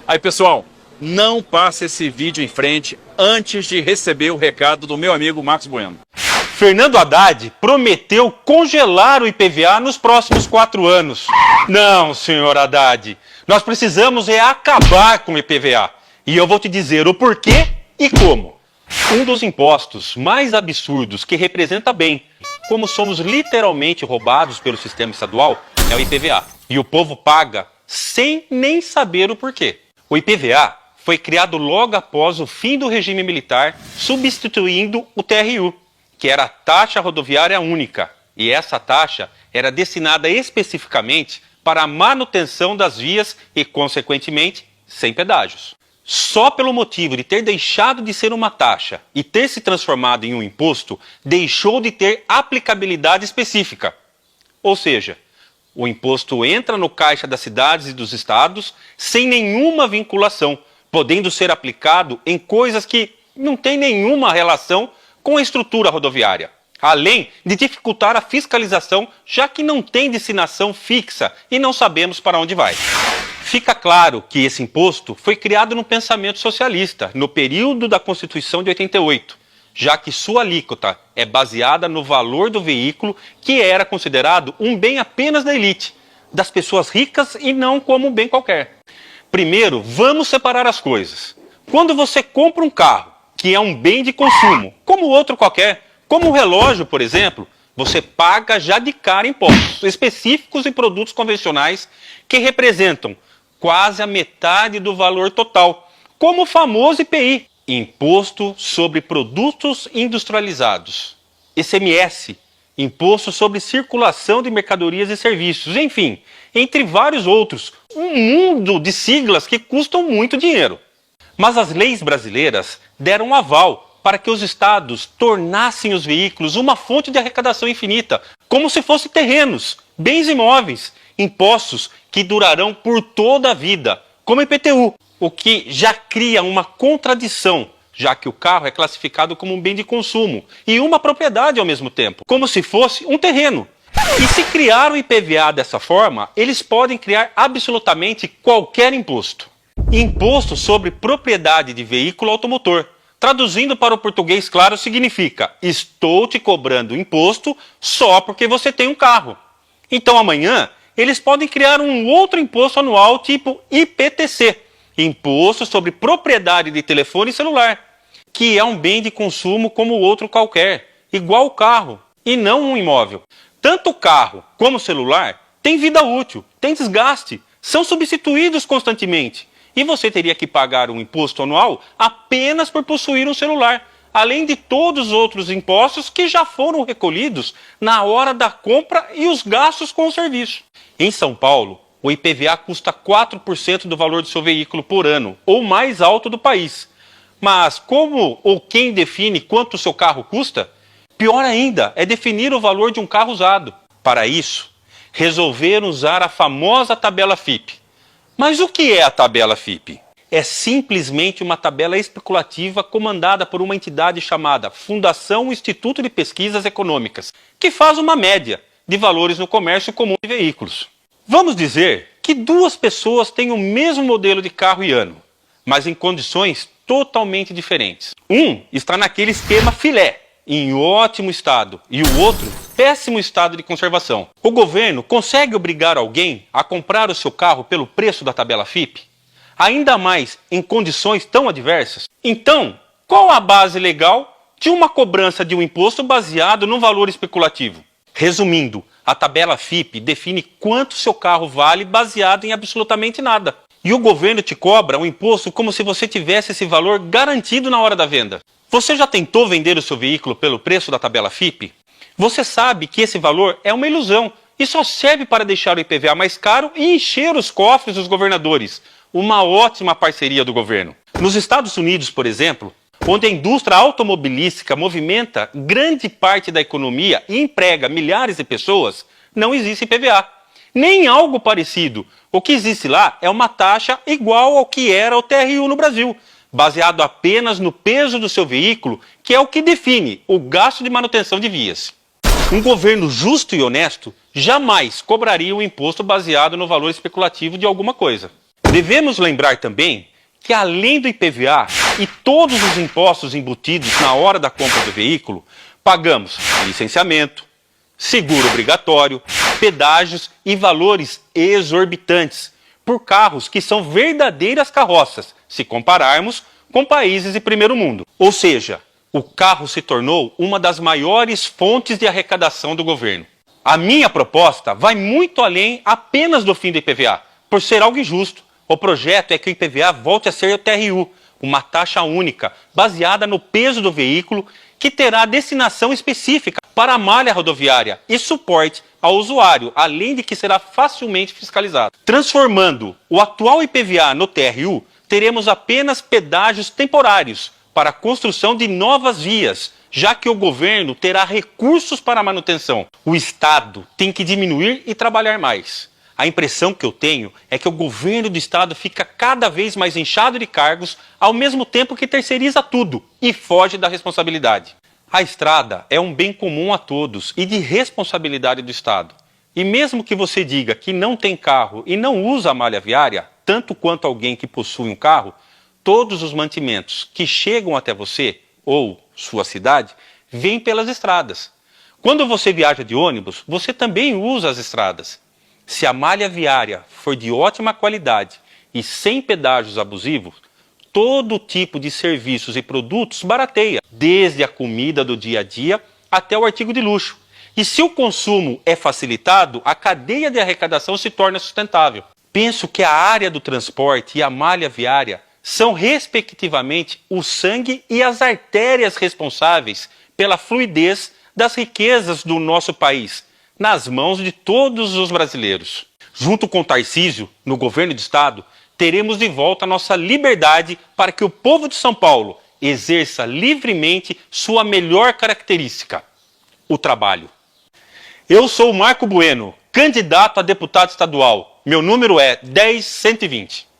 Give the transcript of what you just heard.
Aí, pessoal, não passe esse vídeo em frente antes de receber o recado do meu amigo Marcos Bueno. Fernando Haddad prometeu congelar o IPVA nos próximos 4 anos. Não, senhor Haddad. Nós precisamos acabar com o IPVA. E eu vou te dizer o porquê e como. Um dos impostos mais absurdos que representa bem como somos literalmente roubados pelo sistema estadual é o IPVA. E o povo paga sem nem saber o porquê. O IPVA foi criado logo após o fim do regime militar, substituindo o TRU, que era a taxa rodoviária única. E essa taxa era destinada especificamente para a manutenção das vias e, consequentemente, sem pedágios. Só pelo motivo de ter deixado de ser uma taxa e ter se transformado em um imposto, deixou de ter aplicabilidade específica. Ou seja, o imposto entra no caixa das cidades e dos estados sem nenhuma vinculação, podendo ser aplicado em coisas que não têm nenhuma relação com a estrutura rodoviária, além de dificultar a fiscalização, já que não tem destinação fixa e não sabemos para onde vai. Fica claro que esse imposto foi criado no pensamento socialista, no período da Constituição de 88, já que sua alíquota é baseada no valor do veículo, que era considerado um bem apenas da elite, das pessoas ricas e não como um bem qualquer. Primeiro, vamos separar as coisas. Quando você compra um carro, que é um bem de consumo, como outro qualquer, como um relógio, por exemplo, você paga já de cara impostos específicos em produtos convencionais que representam quase a metade do valor total, como o famoso IPI, Imposto sobre Produtos Industrializados, ICMS, Imposto sobre Circulação de Mercadorias e Serviços, enfim, entre vários outros, um mundo de siglas que custam muito dinheiro. Mas as leis brasileiras deram um aval para que os estados tornassem os veículos uma fonte de arrecadação infinita, como se fossem terrenos, bens imóveis, impostos que durarão por toda a vida, como IPTU, o que já cria uma contradição, já que o carro é classificado como um bem de consumo e uma propriedade ao mesmo tempo, como se fosse um terreno. E se criar o IPVA dessa forma, eles podem criar absolutamente qualquer imposto. Imposto sobre propriedade de veículo automotor. Traduzindo para o português claro, significa: estou te cobrando imposto só porque você tem um carro. Então amanhã eles podem criar um outro imposto anual tipo IPTC, Imposto sobre Propriedade de Telefone Celular, que é um bem de consumo como outro qualquer, igual o carro, e não um imóvel. Tanto o carro como o celular têm vida útil, têm desgaste, são substituídos constantemente. E você teria que pagar um imposto anual apenas por possuir um celular, além de todos os outros impostos que já foram recolhidos na hora da compra e os gastos com o serviço. Em São Paulo, o IPVA custa 4% do valor do seu veículo por ano, ou mais alto do país. Mas como ou quem define quanto o seu carro custa? Pior ainda é definir o valor de um carro usado. Para isso, resolveram usar a famosa tabela FIPE. Mas o que é a tabela FIPE? É simplesmente uma tabela especulativa comandada por uma entidade chamada Fundação Instituto de Pesquisas Econômicas, que faz uma média de valores no comércio comum de veículos. Vamos dizer que duas pessoas têm o mesmo modelo de carro e ano, mas em condições totalmente diferentes. Um está naquele esquema filé, em ótimo estado, e o outro, péssimo estado de conservação. O governo consegue obrigar alguém a comprar o seu carro pelo preço da tabela FIPE? Ainda mais em condições tão adversas? Então, qual a base legal de uma cobrança de um imposto baseado num valor especulativo? Resumindo, a tabela FIPE define quanto seu carro vale baseado em absolutamente nada. E o governo te cobra um imposto como se você tivesse esse valor garantido na hora da venda. Você já tentou vender o seu veículo pelo preço da tabela FIPE? Você sabe que esse valor é uma ilusão e só serve para deixar o IPVA mais caro e encher os cofres dos governadores. Uma ótima parceria do governo. Nos Estados Unidos, por exemplo, onde a indústria automobilística movimenta grande parte da economia e emprega milhares de pessoas, não existe IPVA. Nem algo parecido. O que existe lá é uma taxa igual ao que era o TRU no Brasil, baseado apenas no peso do seu veículo, que é o que define o gasto de manutenção de vias. Um governo justo e honesto jamais cobraria um imposto baseado no valor especulativo de alguma coisa. Devemos lembrar também que, além do IPVA e todos os impostos embutidos na hora da compra do veículo, pagamos licenciamento, seguro obrigatório, pedágios e valores exorbitantes por carros que são verdadeiras carroças, se compararmos com países de primeiro mundo. Ou seja, o carro se tornou uma das maiores fontes de arrecadação do governo. A minha proposta vai muito além apenas do fim do IPVA, por ser algo injusto. O projeto é que o IPVA volte a ser o TRU, uma taxa única, baseada no peso do veículo, que terá destinação específica para a malha rodoviária e suporte ao usuário, além de que será facilmente fiscalizado. Transformando o atual IPVA no TRU, teremos apenas pedágios temporários para a construção de novas vias, já que o governo terá recursos para a manutenção. O Estado tem que diminuir e trabalhar mais. A impressão que eu tenho é que o governo do Estado fica cada vez mais inchado de cargos, ao mesmo tempo que terceiriza tudo e foge da responsabilidade. A estrada é um bem comum a todos e de responsabilidade do Estado. E mesmo que você diga que não tem carro e não usa a malha viária, tanto quanto alguém que possui um carro, todos os mantimentos que chegam até você ou sua cidade vêm pelas estradas. Quando você viaja de ônibus, você também usa as estradas. Se a malha viária for de ótima qualidade e sem pedágios abusivos, todo tipo de serviços e produtos barateia, desde a comida do dia a dia até o artigo de luxo. E se o consumo é facilitado, a cadeia de arrecadação se torna sustentável. Penso que a área do transporte e a malha viária são, respectivamente, o sangue e as artérias responsáveis pela fluidez das riquezas do nosso país, nas mãos de todos os brasileiros. Junto com Tarcísio, no governo do Estado, teremos de volta a nossa liberdade para que o povo de São Paulo exerça livremente sua melhor característica, o trabalho. Eu sou o Marco Bueno, candidato a deputado estadual. Meu número é 10120.